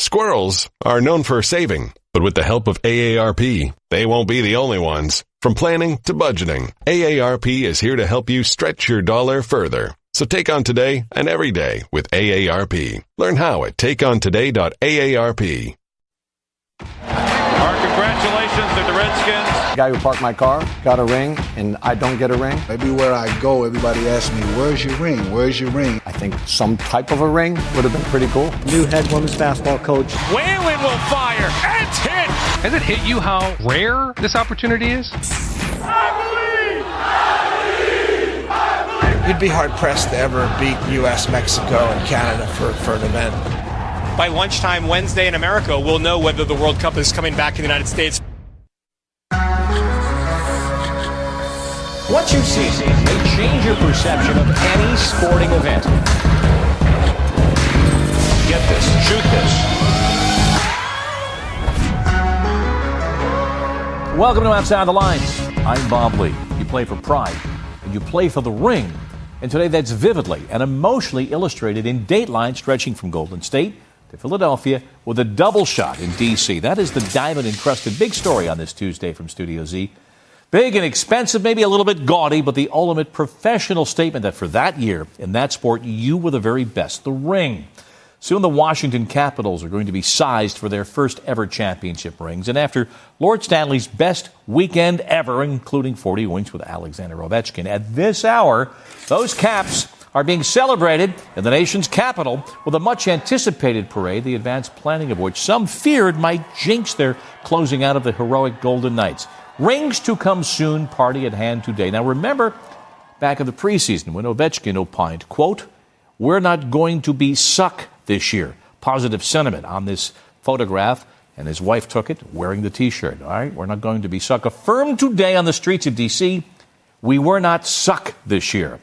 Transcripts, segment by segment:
Squirrels are known for saving, but with the help of AARP, they won't be the only ones. From planning to budgeting, AARP is here to help you stretch your dollar further. So take on today and every day with AARP. Learn how at takeontoday.aarp. Our congratulations to the Redskins. The guy who parked my car got a ring, and I don't get a ring. Everywhere I go, everybody asks me, where's your ring? Where's your ring? I think some type of a ring would have been pretty cool. New head women's basketball coach. Whalen will fire. It's hit. Has it hit you how rare this opportunity is? I believe. You'd be hard-pressed to ever beat U.S., Mexico, and Canada for an event. By lunchtime Wednesday in America, we'll know whether the World Cup is coming back to the United States. What you see may change your perception of any sporting event. Get this, shoot this. Welcome to Outside the Lines. I'm Bob Lee. You play for pride, and you play for the ring. And today that's vividly and emotionally illustrated in Dateline, stretching from Golden State to Philadelphia with a double shot in D.C. That is the diamond-encrusted big story on this Tuesday from Studio Z. Big and expensive, maybe a little bit gaudy, but the ultimate professional statement that for that year, in that sport, you were the very best, the ring. Soon the Washington Capitals are going to be sized for their first ever championship rings. And after Lord Stanley's best weekend ever, including 40 wins with Alexander Ovechkin, at this hour, those Caps are being celebrated in the nation's capital with a much-anticipated parade, the advanced planning of which some feared might jinx their closing out of the heroic Golden Knights. Rings to come soon, party at hand today. Now remember, back in the preseason when Ovechkin opined, quote, "We're not going to be suck this year." Positive sentiment on this photograph, and his wife took it wearing the T-shirt. All right, we're not going to be suck. Affirmed today on the streets of D.C., we were not suck this year.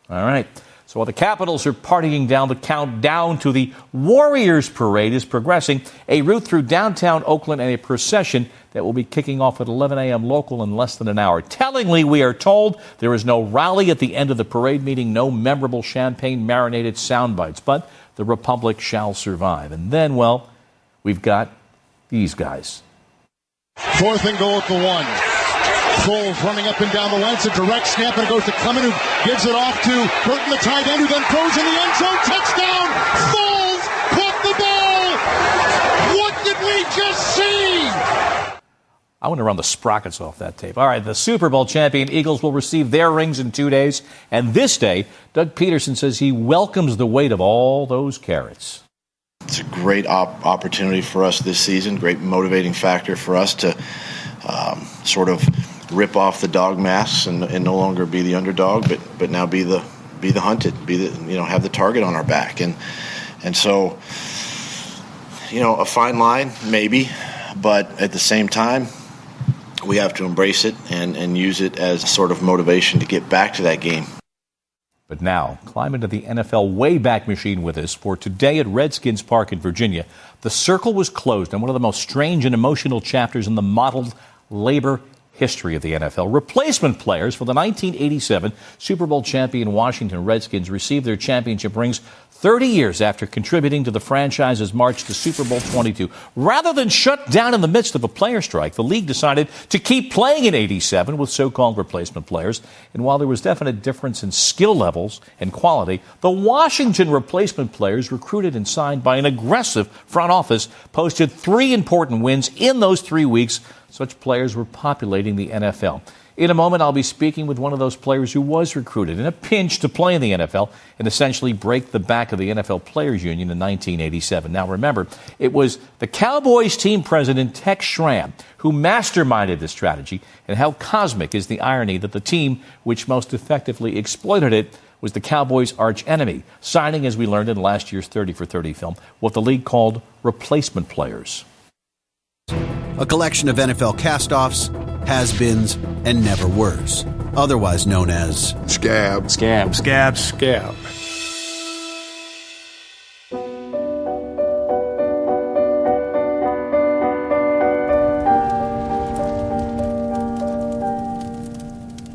All right. So while the Capitals are partying down, the countdown to the Warriors parade is progressing, a route through downtown Oakland and a procession that will be kicking off at 11 a.m. local in less than an hour. Tellingly, we are told there is no rally at the end of the parade meeting, no memorable champagne-marinated sound bites, but the Republic shall survive. And then, well, we've got these guys. 4th and goal at the 1. Foles running up and down the line. It's a direct snap, and it goes to Clement, who gives it off to Burton, the tight end, who then throws in the end zone. Touchdown! Foles caught the ball! What did we just see? I want to run the sprockets off that tape. All right, the Super Bowl champion Eagles will receive their rings in 2 days. And this day, Doug Peterson says he welcomes the weight of all those carrots. It's a great opportunity for us this season, great motivating factor for us to sort of rip off the dog masks and no longer be the underdog, but now be the hunted, have the target on our back, and so a fine line maybe, but at the same time we have to embrace it and use it as a sort of motivation to get back to that game. But now, climb into the NFL Wayback Machine with us for today at Redskins Park in Virginia. The circle was closed on one of the most strange and emotional chapters in the modeled labor history of the NFL. Replacement players for the 1987 Super Bowl champion Washington Redskins received their championship rings 30 years after contributing to the franchise's march to Super Bowl 22. Rather than shut down in the midst of a player strike, the league decided to keep playing in 87 with so-called replacement players. And while there was definite difference in skill levels and quality, the Washington replacement players recruited and signed by an aggressive front office posted 3 important wins in those 3 weeks. Such players were populating the NFL. In a moment, I'll be speaking with one of those players who was recruited in a pinch to play in the NFL and essentially break the back of the NFL Players Union in 1987. Now, remember, it was the Cowboys team president, Tex Schramm, who masterminded this strategy, and how cosmic is the irony that the team which most effectively exploited it was the Cowboys' arch enemy, signing, as we learned in last year's 30 for 30 film, what the league called replacement players. A collection of NFL cast-offs, has-beens, and never-weres, otherwise known as Scab. Scab. Scab. Scab.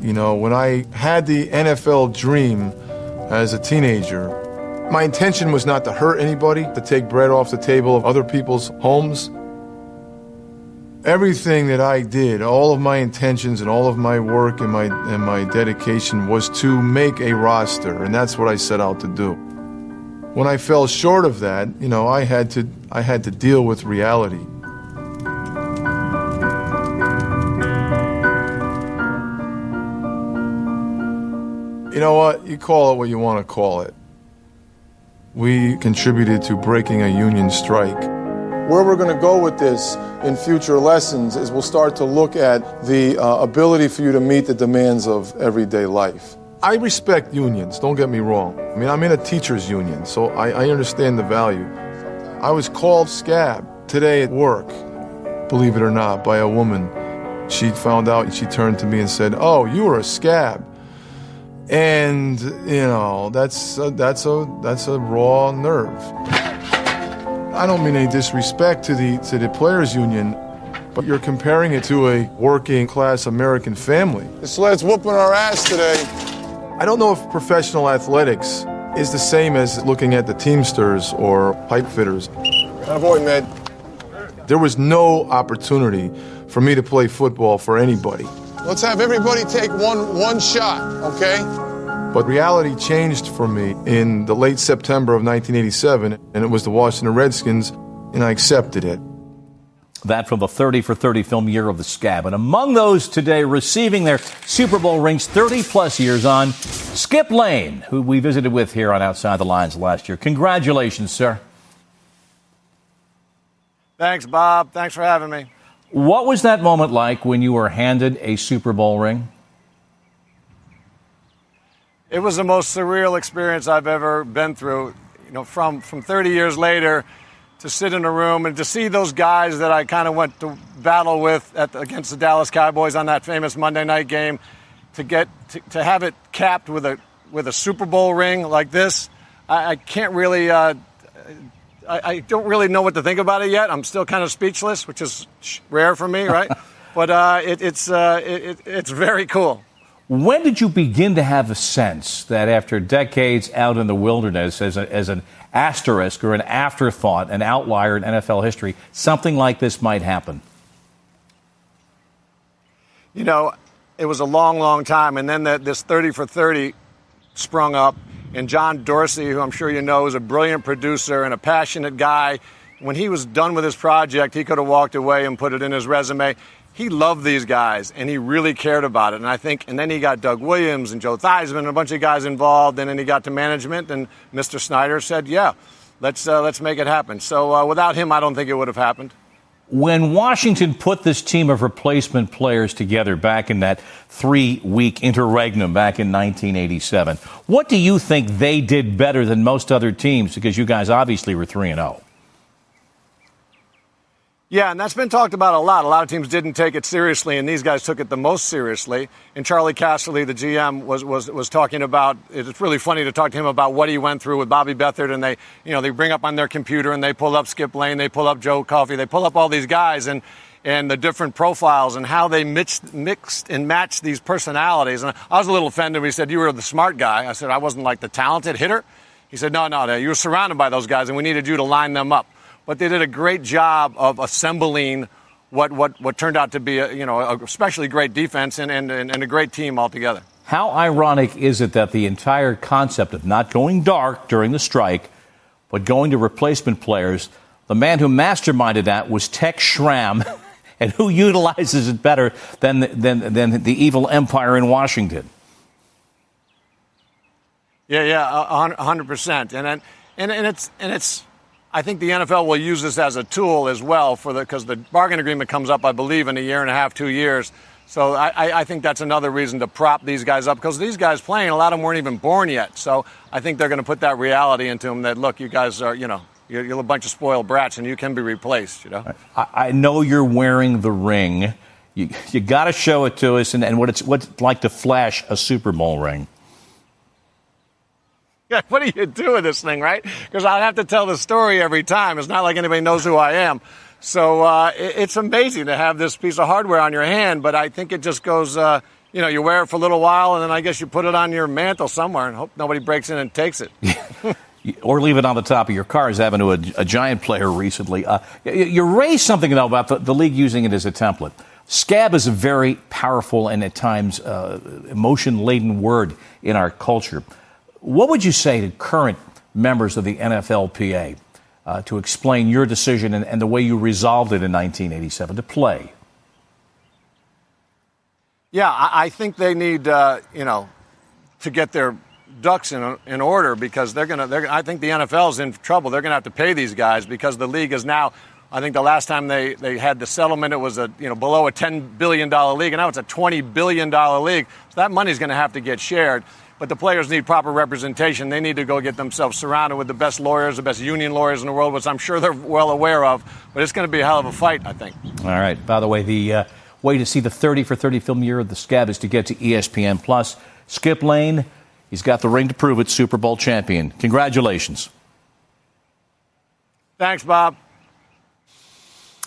You know, when I had the NFL dream as a teenager, My intention was not to hurt anybody, to take bread off the table of other people's homes. Everything that I did, all of my intentions and all of my work and my dedication was to make a roster, and that's what I set out to do. When I fell short of that, I had to deal with reality. You know what? You call it what you want to call it. We contributed to breaking a union strike. Where we're going to go with this in future lessons is we'll start to look at the ability for you to meet the demands of everyday life. I respect unions, don't get me wrong. I mean, I'm in a teachers union, so I understand the value. I was called scab today at work, believe it or not, by a woman. She found out and she turned to me and said, "Oh, you were a scab." And, that's a raw nerve. I don't mean any disrespect to the players' union, but you're comparing it to a working-class American family. This lad's whooping our ass today. I don't know if professional athletics is the same as looking at the Teamsters or pipe fitters. Avoid, man. There was no opportunity for me to play football for anybody. Let's have everybody take one shot, okay? But reality changed for me in the late September of 1987, and it was the Washington Redskins, and I accepted it. That from the 30 for 30 film year of the Scab. And among those today receiving their Super Bowl rings 30-plus years on, Skip Lane, who we visited with here on Outside the Lines last year. Congratulations, sir. Thanks, Bob. Thanks for having me. What was that moment like when you were handed a Super Bowl ring? It was the most surreal experience I've ever been through. From 30 years later, to sit in a room and to see those guys that I kind of went to battle with against the Dallas Cowboys on that famous Monday night game, to have it capped with a Super Bowl ring like this, I can't really. I don't really know what to think about it yet. I'm still kind of speechless, which is rare for me, right? But it's very cool. When did you begin to have a sense that after decades out in the wilderness as an asterisk or an afterthought, an outlier in NFL history, something like this might happen? It was a long, long time. And then this 30 for 30 sprung up. And John Dorsey, who I'm sure you know, is a brilliant producer and a passionate guy. When he was done with his project, he could have walked away and put it in his resume. He loved these guys, and he really cared about it. And then he got Doug Williams and Joe Theismann and a bunch of guys involved. And then he got to management, and Mr. Snyder said, "Yeah, let's make it happen." So without him, I don't think it would have happened. When Washington put this team of replacement players together back in that 3-week interregnum back in 1987, what do you think they did better than most other teams? Because you guys obviously were 3-0. Yeah, and that's been talked about a lot. A lot of teams didn't take it seriously, and these guys took it the most seriously. And Charlie Casserly, the GM, was talking about. It's really funny to talk to him about what he went through with Bobby Beathard, and they bring up on their computer and they pull up Skip Lane, they pull up Joe Coffey, they pull up all these guys and the different profiles and how they mixed and matched these personalities. And I was a little offended when he said, "You were the smart guy." I said, "I wasn't like the talented hitter." He said, No, you were surrounded by those guys, and we needed you to line them up." But they did a great job of assembling what turned out to be a especially great defense and a great team altogether. How ironic is it that the entire concept of not going dark during the strike, but going to replacement players, the man who masterminded that was Tex Schramm, and who utilizes it better than the evil empire in Washington? Yeah, 100%, and it's. I think the NFL will use this as a tool as well because the bargain agreement comes up, I believe, in a year and a half, 2 years. So I think that's another reason to prop these guys up, because these guys playing, a lot of them weren't even born yet. So I think they're going to put that reality into them that, look, you guys are, you're a bunch of spoiled brats and you can be replaced, I know you're wearing the ring. You got to show it to us and what it's like to flash a Super Bowl ring. Yeah, what do you do with this thing, right? Because I have to tell the story every time. It's not like anybody knows who I am. So it's amazing to have this piece of hardware on your hand, but I think it just goes, you wear it for a little while, and then I guess you put it on your mantle somewhere and hope nobody breaks in and takes it. or leave it on the top of your car, as happened to a Giant player recently. You raised something, though, about the league using it as a template. Scab is a very powerful and at times emotion-laden word in our culture. What would you say to current members of the NFLPA to explain your decision and the way you resolved it in 1987 to play? Yeah, I think they need, to get their ducks in order, because I think the NFL is in trouble. They're going to have to pay these guys because the league is now, I think the last time they had the settlement, it was below a $10 billion league, and now it's a $20 billion league. So that money's going to have to get shared. But the players need proper representation. They need to go get themselves surrounded with the best lawyers, the best union lawyers in the world, which I'm sure they're well aware of. But it's going to be a hell of a fight, I think. All right. By the way, the way to see the 30 for 30 film year of the Scab is to get to ESPN Plus. Skip Lane, he's got the ring to prove it, Super Bowl champion. Congratulations. Thanks, Bob.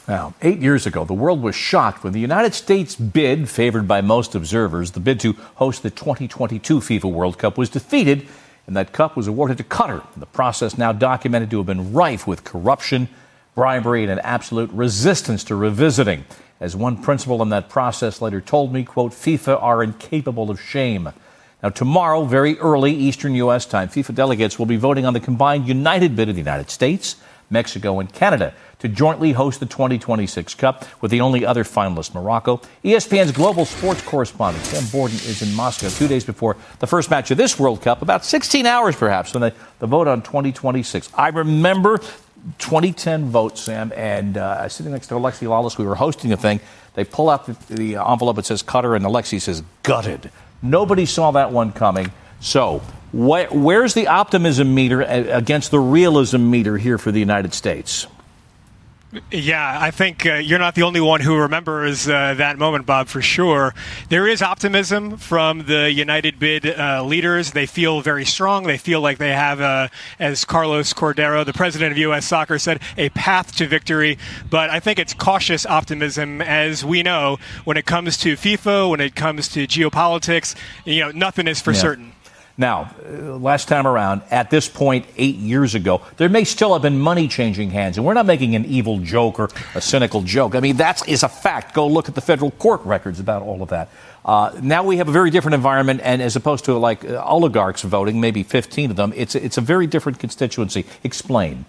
Now, 8 years ago, the world was shocked when the United States bid, favored by most observers, the bid to host the 2022 FIFA World Cup, was defeated, and that cup was awarded to Qatar. The process now documented to have been rife with corruption, bribery, and an absolute resistance to revisiting. As one principal in that process later told me, quote, FIFA are incapable of shame. Now, tomorrow, very early Eastern U.S. time, FIFA delegates will be voting on the combined united bid of the United States, Mexico, and Canada to jointly host the 2026 Cup, with the only other finalist, Morocco. ESPN's global sports correspondent, Sam Borden, is in Moscow 2 days before the first match of this World Cup, about 16 hours perhaps, when the vote on 2026. I remember 2010 vote, Sam, and sitting next to Alexi Lawless, we were hosting a thing. They pull out the envelope, it says Qatar, and Alexi says gutted. Nobody saw that one coming. So where's the optimism meter against the realism meter here for the United States? Yeah, I think you're not the only one who remembers that moment, Bob, for sure. There is optimism from the United Bid leaders. They feel very strong. They feel like they have, as Carlos Cordero, the president of U.S. Soccer, said, a path to victory. But I think it's cautious optimism, as we know, when it comes to FIFA, when it comes to geopolitics, nothing is for certain. Now, last time around, at this point, 8 years ago, there may still have been money changing hands. And we're not making an evil joke or a cynical joke. I mean, that is a fact. Go look at the federal court records about all of that. Now we have a very different environment. And as opposed to like oligarchs voting, maybe 15 of them, it's a very different constituency. Explain.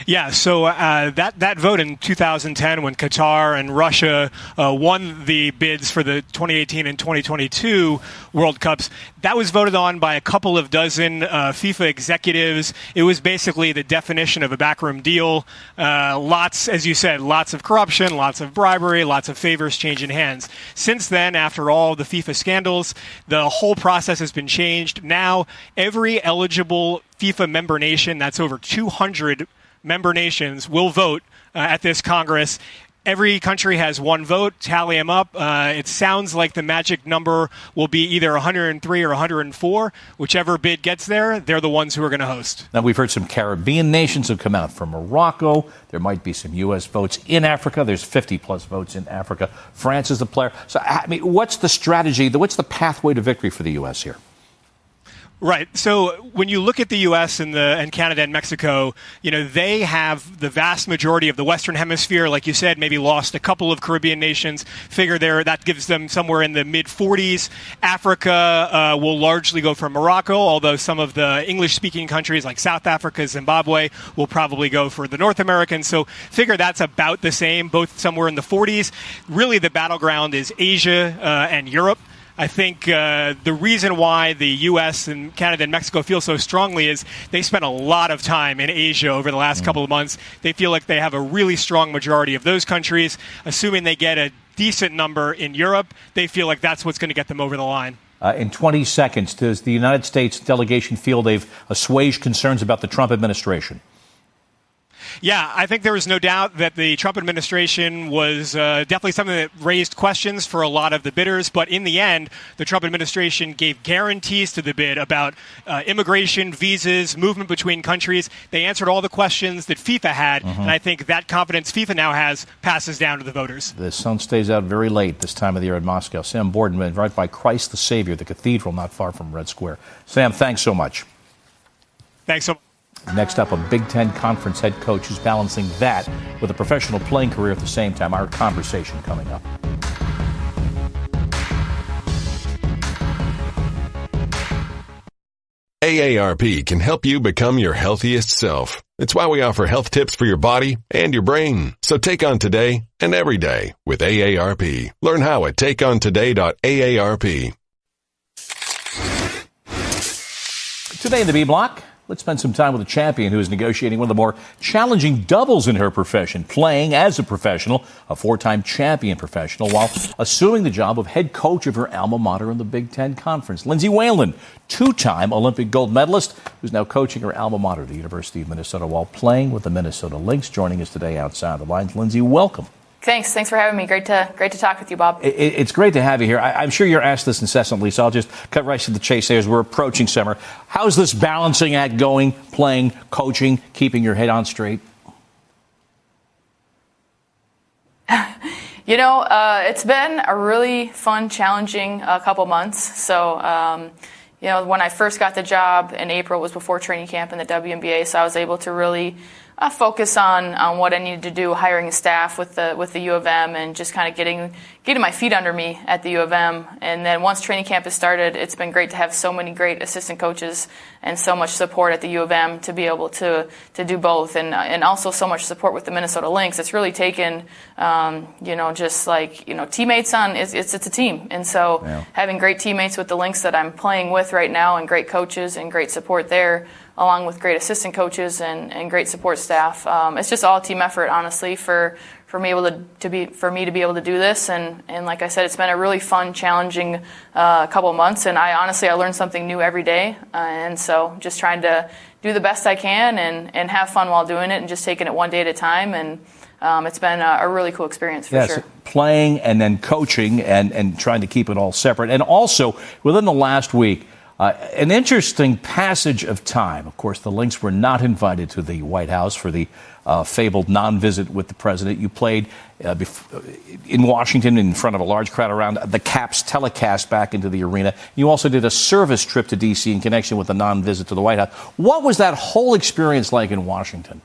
Yeah, so that vote in 2010 when Qatar and Russia won the bids for the 2018 and 2022 World Cups, that was voted on by a couple of dozen FIFA executives. It was basically the definition of a backroom deal. Lots, as you said, lots of corruption, lots of bribery, lots of favors changing hands. Since then, after all the FIFA scandals, the whole process has been changed. Now, every eligible FIFA member nation, that's over 200 member nations, will vote at this Congress. Every country has one vote. Tally them up. It sounds like the magic number will be either 103 or 104. Whichever bid gets there, they're the ones who are going to host. Now, we've heard some Caribbean nations have come out from Morocco. There might be some U.S. votes in Africa. There's 50-plus votes in Africa. France is the player. So, I mean, what's the strategy? What's the pathway to victory for the U.S. here? Right. So when you look at the U.S. and Canada and Mexico, they have the vast majority of the Western Hemisphere. Like you said, maybe lost a couple of Caribbean nations. Figure that gives them somewhere in the mid-40s. Africa will largely go for Morocco, although some of the English-speaking countries like South Africa, Zimbabwe will probably go for the North Americans. So figure that's about the same, both somewhere in the 40s. Really, the battleground is Asia and Europe. I think the reason why the U.S. and Canada and Mexico feel so strongly is they spent a lot of time in Asia over the last couple of months. They feel like they have a really strong majority of those countries. Assuming they get a decent number in Europe, they feel like that's what's going to get them over the line. In 20 seconds, does the United States delegation feel they've assuaged concerns about the Trump administration? Yeah, I think there was no doubt that the Trump administration was definitely something that raised questions for a lot of the bidders. But in the end, the Trump administration gave guarantees to the bid about immigration, visas, movement between countries. They answered all the questions that FIFA had. And I think that confidence FIFA now has passes down to the voters. The sun stays out very late this time of the year in Moscow. Sam Borden, right by Christ the Savior, the cathedral not far from Red Square. Sam, thanks so much. Thanks so much. Next up, a Big Ten Conference head coach who's balancing that with a professional playing career at the same time. Our conversation coming up. AARP can help you become your healthiest self. It's why we offer health tips for your body and your brain. So take on today and every day with AARP. Learn how at takeontoday.aarp. Today in the B Block, let's spend some time with a champion who is negotiating one of the more challenging doubles in her profession, playing as a professional, a four-time champion professional, while assuming the job of head coach of her alma mater in the Big Ten Conference. Lindsay Whalen, two-time Olympic gold medalist, who's now coaching her alma mater, the University of Minnesota, while playing with the Minnesota Lynx, joining us today outside the lines. Lindsay, welcome. Thanks for having me. Great to talk with you, Bob. It's great to have you here. I'm sure you're asked this incessantly, so I'll just cut right to the chase here as we're approaching summer. How's this balancing act going, playing, coaching, keeping your head on straight? It's been a really fun, challenging couple months. So, when I first got the job in April, it was before training camp in the WNBA, so I was able to really focus on what I needed to do, hiring a staff with the U of M, and just kind of getting my feet under me at the U of M. And then once training camp has started, it's been great to have so many great assistant coaches and so much support at the U of M to be able to do both, and also so much support with the Minnesota Lynx. It's really taken, teammates on. It's a team, and so having great teammates with the Lynx that I'm playing with right now, and great coaches and great support there, along with great assistant coaches and great support staff. It's just all a team effort, honestly, for me to be able to do this. And like I said, it's been a really fun, challenging couple months. And I learn something new every day. And so just trying to do the best I can and have fun while doing it, and just taking it one day at a time. And it's been a really cool experience for sure. Playing and then coaching and trying to keep it all separate. And also, within the last week, an interesting passage of time. Of course, the Lynx were not invited to the White House for the fabled non-visit with the president. You played in Washington in front of a large crowd around the Caps telecast back into the arena. You also did a service trip to D.C. in connection with the non-visit to the White House. What was that whole experience like in Washington?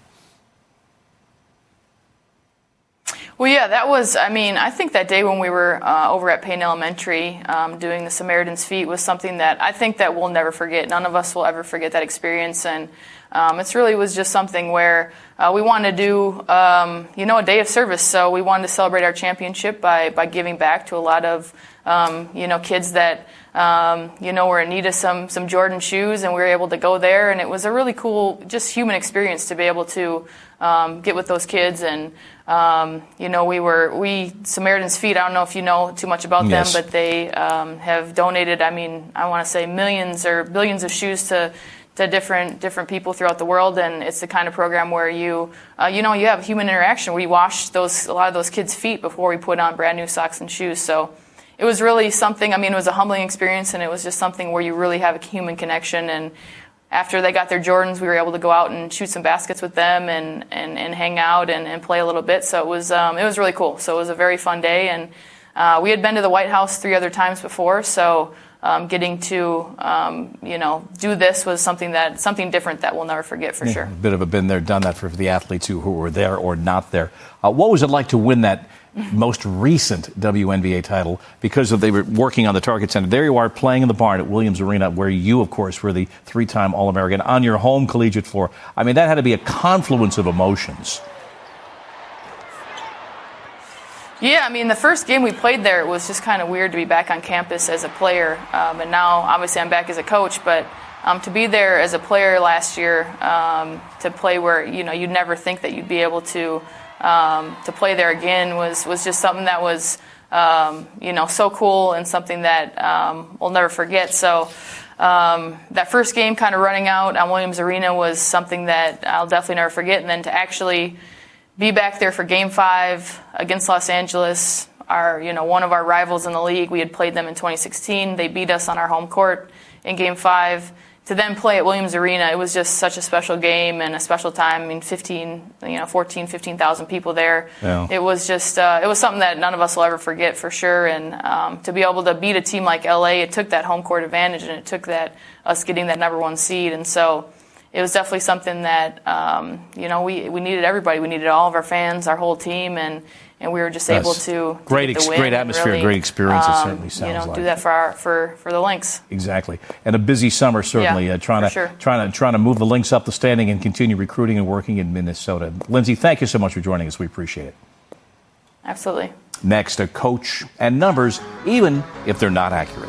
Well, yeah, that was, I think that day when we were over at Payne Elementary doing the Samaritan's Feet was something that I think that we'll never forget. None of us will ever forget that experience. And it really was just something where we wanted to do, a day of service. So we wanted to celebrate our championship by giving back to a lot of, kids that, were in need of some Jordan shoes, and we were able to go there. And it was a really cool, just human experience to be able to get with those kids. And, Samaritan's Feet, I don't know if you know too much about them, but they have donated, I want to say millions or billions of shoes to different people throughout the world. And it's the kind of program where you have human interaction, where you wash a lot of those kids' feet before we put on brand new socks and shoes. So it was really something, it was a humbling experience, and it was just something where you really have a human connection. And after they got their Jordans, we were able to go out and shoot some baskets with them and hang out and play a little bit. So it was really cool. So it was a very fun day. And we had been to the White House 3 other times before. So getting to, do this was something different that we'll never forget for sure. A bit of a been there, done that for the athletes who were there or not there. What was it like to win that most recent WNBA title, because they were working on the Target Center? There you are playing in the barn at Williams Arena, where you, of course, were the 3-time All-American on your home collegiate floor. That had to be a confluence of emotions. Yeah, the first game we played there, it was just kind of weird to be back on campus as a player. And now, obviously, I'm back as a coach, but to be there as a player last year, to play where, you'd never think that you'd be able to play there again was just something that was, so cool, and something that we'll never forget. So that first game kind of running out on Williams Arena was something that I'll definitely never forget. And then to actually be back there for Game 5 against Los Angeles, one of our rivals in the league. We had played them in 2016. They beat us on our home court in Game 5. To then play at Williams Arena, it was just such a special game and a special time. 15,000 people there. Yeah. It was just, it was something that none of us will ever forget for sure. And to be able to beat a team like LA, it took that home court advantage, and it took us getting that #1 seed. And so it was definitely something that, we needed everybody. We needed all of our fans, our whole team, and we were just able to great get the win. Great atmosphere, really, great experience. It certainly sounds like do that for the Lynx. Exactly, and a busy summer certainly. Trying to move the Lynx up the standing and continue recruiting and working in Minnesota. Lindsay, thank you so much for joining us. We appreciate it. Absolutely. Next, a coach and numbers, even if they're not accurate.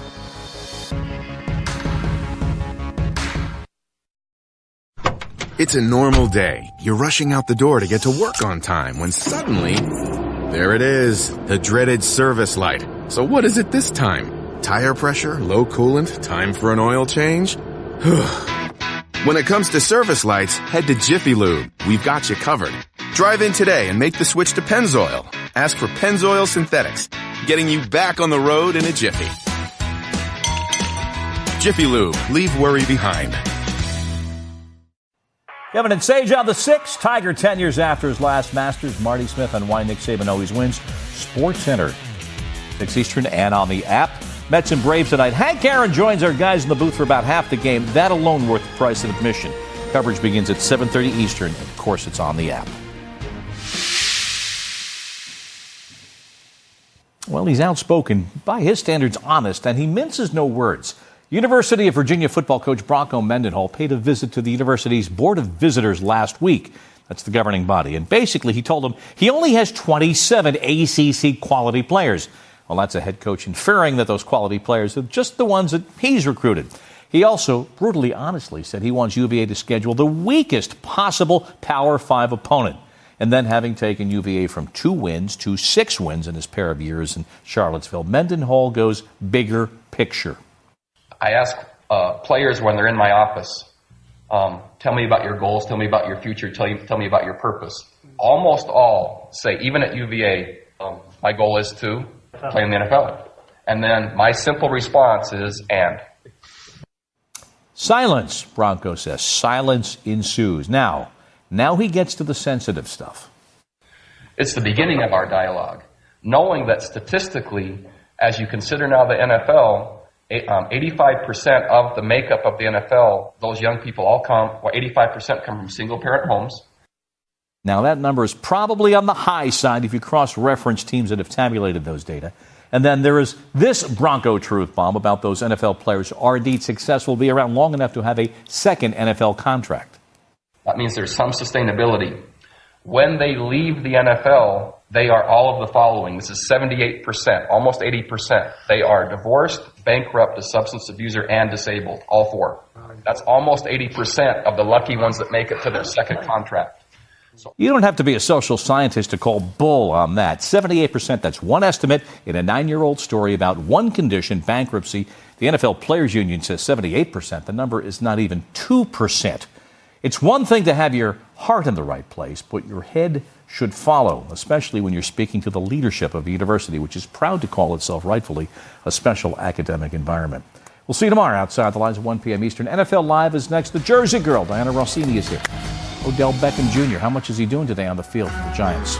It's a normal day. You're rushing out the door to get to work on time when suddenly, there it is, the dreaded service light. So what is it this time? Tire pressure, low coolant, time for an oil change? When it comes to service lights, head to Jiffy Lube. We've got you covered. Drive in today and make the switch to Pennzoil. Ask for Pennzoil Synthetics, getting you back on the road in a jiffy. Jiffy Lube, leave worry behind. Kevin and Sage on the 6. Tiger 10 years after his last Masters. Marty Smith on why Nick Saban always wins. Sports Center, 6 Eastern and on the app. Mets and Braves tonight. Hank Aaron joins our guys in the booth for about half the game. That alone worth the price of admission. Coverage begins at 7:30 Eastern. Of course, it's on the app. Well, he's outspoken, by his standards honest, and he minces no words. University of Virginia football coach Bronco Mendenhall paid a visit to the university's Board of Visitors last week. That's the governing body. And basically, he told them he only has 27 ACC quality players. Well, that's a head coach inferring that those quality players are just the ones that he's recruited. He also brutally honestly said he wants UVA to schedule the weakest possible Power 5 opponent. And then, having taken UVA from 2 wins to 6 wins in his pair of years in Charlottesville, Mendenhall goes bigger picture. I ask players when they're in my office, tell me about your goals, tell me about your future, tell me about your purpose. Almost all say, even at UVA, my goal is to play in the NFL. And then my simple response is, and. Silence, Bronco says. Silence ensues. Now he gets to the sensitive stuff. It's the beginning of our dialogue. Knowing that statistically, as you consider now the NFL, 85% of the makeup of the NFL, those young people 85% come from single-parent homes. Now, that number is probably on the high side if you cross-reference teams that have tabulated those data. And then there is this Bronco truth bomb about those NFL players who are indeed successful, be around long enough to have a second NFL contract. That means there's some sustainability. When they leave the NFL, they are all of the following. This is 78%, almost 80%. They are divorced, bankrupt, a substance abuser, and disabled, all 4. That's almost 80% of the lucky ones that make it to their second contract. You don't have to be a social scientist to call bull on that. 78%, that's one estimate in a 9-year-old story about one condition, bankruptcy. The NFL Players Union says 78%. The number is not even 2%. It's one thing to have your heart in the right place, but your head should follow, especially when you're speaking to the leadership of a university, which is proud to call itself rightfully a special academic environment. We'll see you tomorrow outside the lines at 1 p.m. Eastern. NFL Live is next. The Jersey Girl, Diana Rossini, is here. Odell Beckham Jr., how much is he doing today on the field for the Giants?